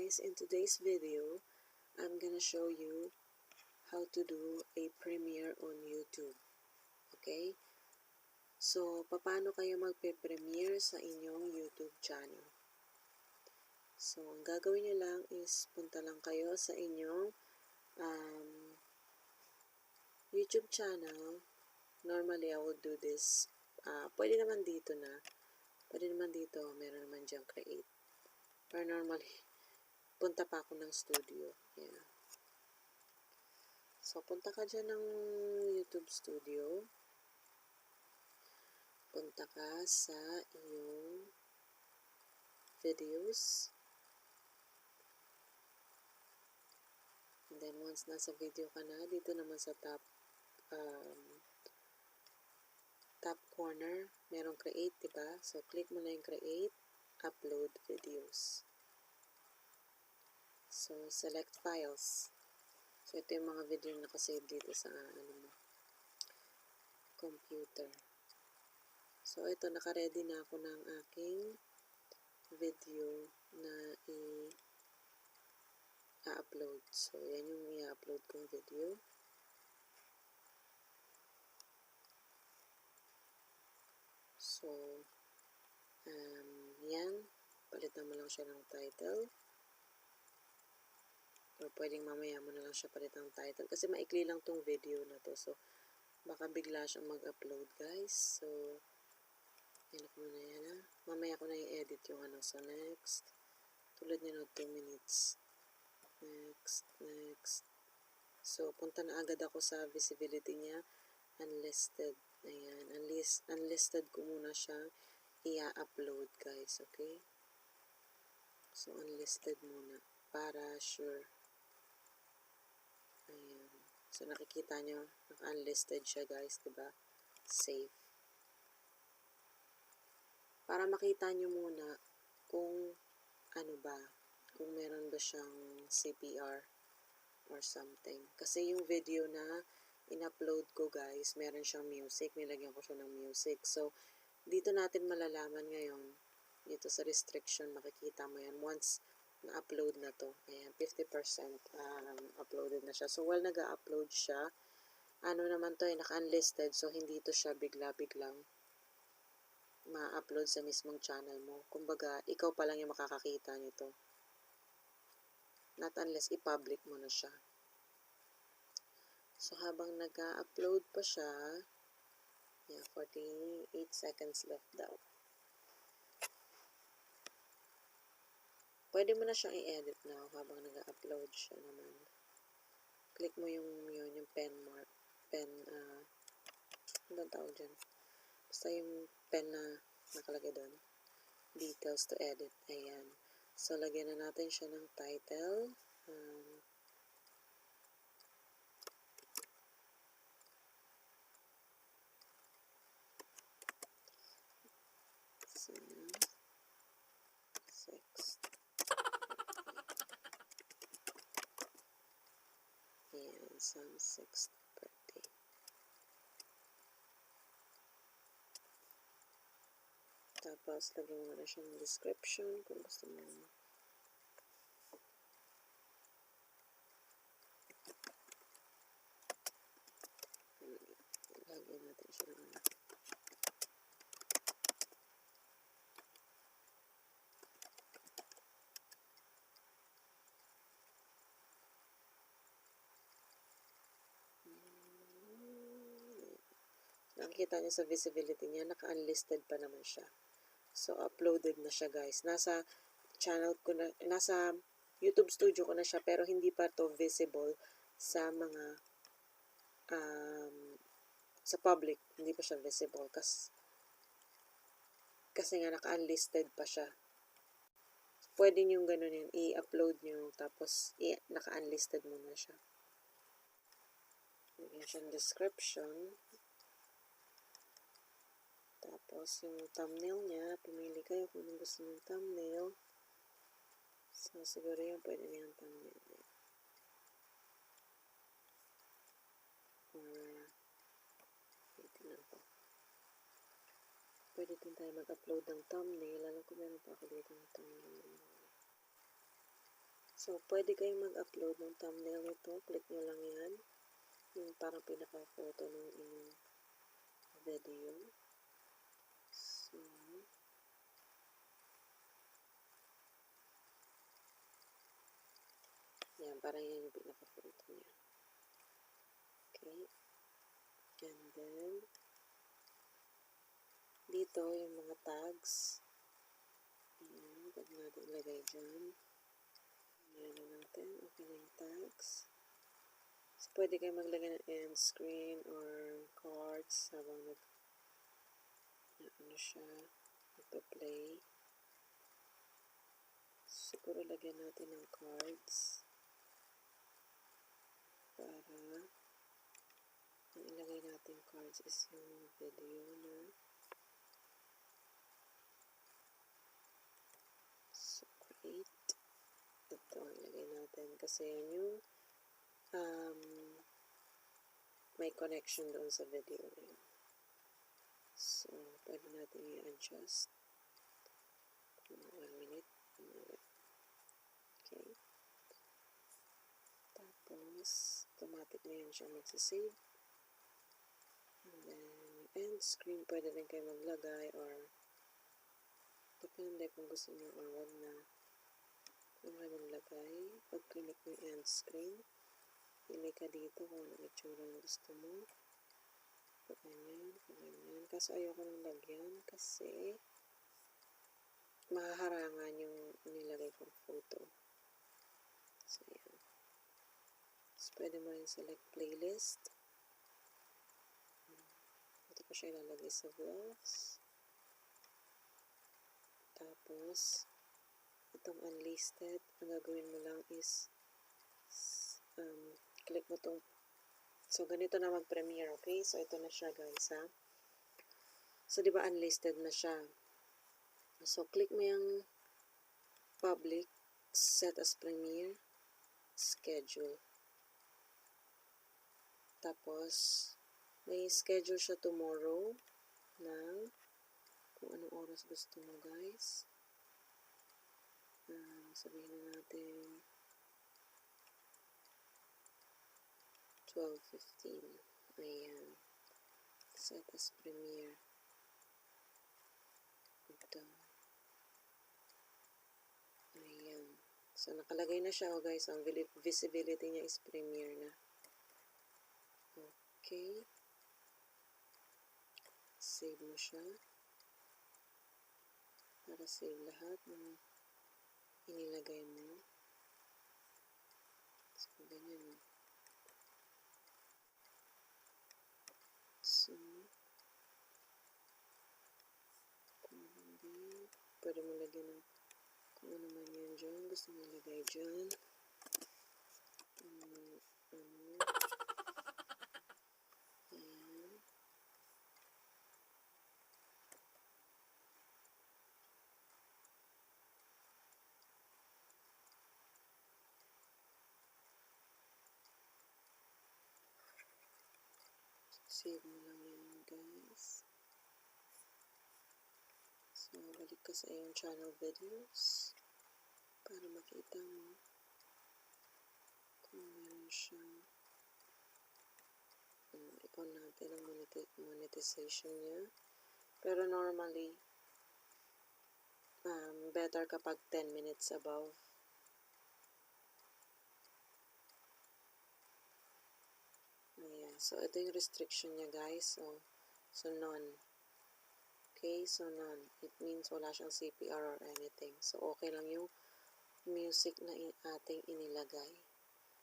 guys, in today's video, I'm gonna show you how to do a premiere on YouTube. Okay? So, paano kayo magpe-premiere sa inyong YouTube channel? So, ang gagawin nyo lang is punta lang kayo sa inyong YouTube channel. Normally, I would do this. Pwede naman dito meron naman diyang create. Pero normally, punta pa ako ng studio. Yeah. So, punta ka dyan ng YouTube studio. Punta ka sa iyong videos. And then, once nasa video ka na, dito naman sa top corner, merong create, diba? So, click mo na yung create, upload videos. So, select files. So, ito yung mga video na nakasave dito sa computer. So, ito, naka-ready na ako ng aking video na i-upload. So, yan yung i-upload kong video. So, yan. Palitan mo lang siya ng title. Or pwedeng mamaya mo na lang siya palitan ng title. Kasi maikli lang tong video na to. So, baka bigla siyang mag-upload, guys. So, yan ako na yan, ha. Mamaya ko na i-edit yung So, next. Tulad nyo na 2 minutes. Next. So, punta na agad ako sa visibility niya. Unlisted. Ayan. Unlisted ko muna siya i-upload, guys. Okay? So, unlisted muna. Para sure. Ayan. So, nakikita nyo, naka-unlisted siya, guys. Diba? Save. Para makita nyo muna kung kung meron ba siyang CPR or something. Kasi yung video na in-upload ko, guys, meron siyang music. Nilagyan ko siya ng music. So, dito natin malalaman ngayon, dito sa restriction, makikita mo yan once na-upload na to. Ayan, 50% uploaded na siya. So, while nag-upload siya, naman to, naka-unlisted. So, hindi to siya bigla-biglang ma-upload sa mismong channel mo. Kumbaga, ikaw pa lang yung makakakita nito. Not unless i-public mo na siya. So, habang nag-upload pa siya, 48 seconds left daw. Pwede mo na siyang i-edit now habang nag-upload siya naman. Click mo yung pen mark. Ano tawag dyan? Basta yung pen na nakalagay doon. Details to edit. Ayan. So, lagyan na natin siya ng title. Sam 6th birthday. Tapos, lagyan mo na siya ng description kung gusto mo. Lagyan natin siya ng nakikita niyo sa visibility niya, naka-unlisted pa naman siya. So, uploaded na siya, guys. Nasa channel ko na, nasa YouTube studio ko na siya, pero hindi pa to visible sa mga, sa public. Hindi pa siya visible. Kasi nga, naka-unlisted pa siya. Pwede nyo ganun yun, i-upload nyo, tapos naka-unlisted muna siya. Lagyan siya ng description. Tapos, yung thumbnail niya, pumili kayo kung anong gusto ng thumbnail. So, siguro yung pwede na yung thumbnail niya. Or, wait lang po. Pwede din tayo mag-upload ng thumbnail. Alam ko meron pa ako dito ng thumbnail. So, pwede kayong mag-upload ng thumbnail nito. Click nyo lang yan. Yung parang pinaka-photo ng inyong video. So, yan. Parang yan yung pinaka-photo niya. Okay. And then, dito yung mga tags. Ayan. Pwede natin ilagay dyan. Ayan na natin. Okay na yung tags. So, pwede kayo maglagay ng end screen or cards habang ano siya, nagpa-play. Siguro lagyan natin ng cards para ang ilagay natin cards is yung video na so create. Ito ang ilagay natin kasi yan yung may connection doon sa video na yun. So, pwede natin i-adjust. 1 minute. Okay. Tapos, automatic na yun siya magsisave. And then, end screen, pwede rin kayo maglagay or depende kung gusto nyo or wag na. Kung kayo maglagay, pag click mo yung end screen, pili ka dito kung anong itsura ang gusto mo. Ganyan. Kaso ayoko nang lagyan kasi mahaharangan yung nilagay kong photo. So, yan. So, pwede mo rin select playlist. Ito ko siya ilalagay sa vlogs. Tapos, itong unlisted, ang gagawin mo lang is click mo itong so, ganito na mag-premiere, okay? So, ito na siya, guys, ha? So, di ba unlisted na siya? So, click mo yung public, set as premiere, schedule. Tapos, may schedule siya tomorrow ng kung anong oras gusto mo, guys. Sabihin na natin 12:15. Ayan. Set as premiere. Ito. Ayan. So, nakalagay na siya, oh guys. Ang visibility niya is premiere na. Okay. Save mo siya. Para save lahat ng inilagay mo. So, ganyan, oh. So, pwede mo lagyan ng kung ano man yan dyan. Gusto mo ilagay dyan. Ayan. Save mo lang yan, guys. So, balik ka sa iyong channel videos para makita mo kung meron siyang i-on natin ang monetization niya. Pero normally, better kapag 10 minutes above. Ayan. So, ito yung restriction niya, guys. So none. Okay? So, none. It means wala siyang CPR or anything. So, okay lang yung music na ating inilagay.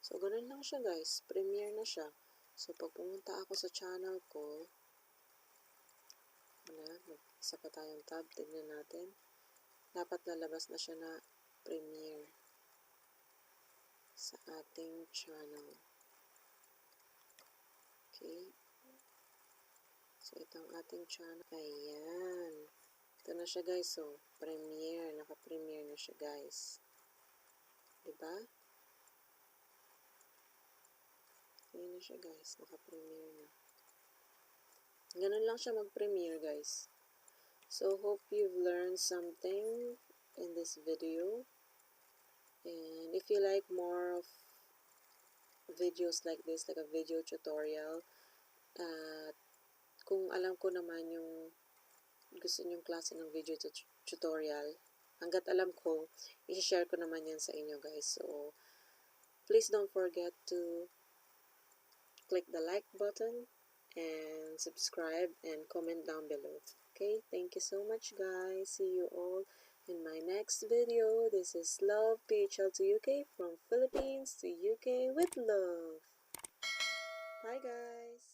So, ganun lang siya, guys. Premiere na siya. So, pag pumunta ako sa channel ko, isa pa tayong tab. Tignan natin. Dapat lalabas na siya na premiere sa ating channel. Okay. So, itong ating channel. Ayan. Ito na siya, guys. So, premiere. Naka-premiere na siya, guys. Diba? Ayan na siya, guys. Naka-premiere na. Ganun lang siya mag-premiere, guys. So, hope you've learned something in this video. And if you like more of videos like this, like a video tutorial, kung alam ko naman yung gusto nyong klase ng video tutorial, hanggat alam ko, i-share ko naman yan sa inyo guys. So, please don't forget to click the like button and subscribe and comment down below. Okay, thank you so much guys. See you all in my next video. This is Love PHL to UK, from Philippines to UK with love. Bye guys.